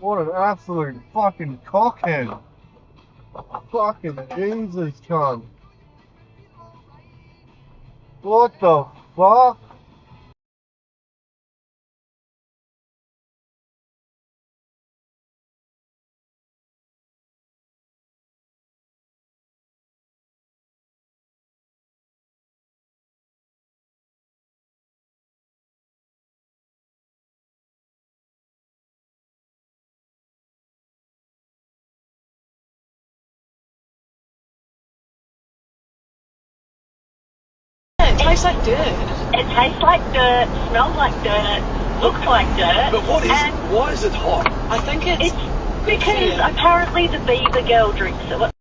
What an absolute fucking cockhead. Fucking Jesus, cunt. What the fuck? It tastes like dirt. It tastes like dirt, smells like dirt, looks like dirt. But why is it hot? I think it's It's because apparently the beaver girl drinks it.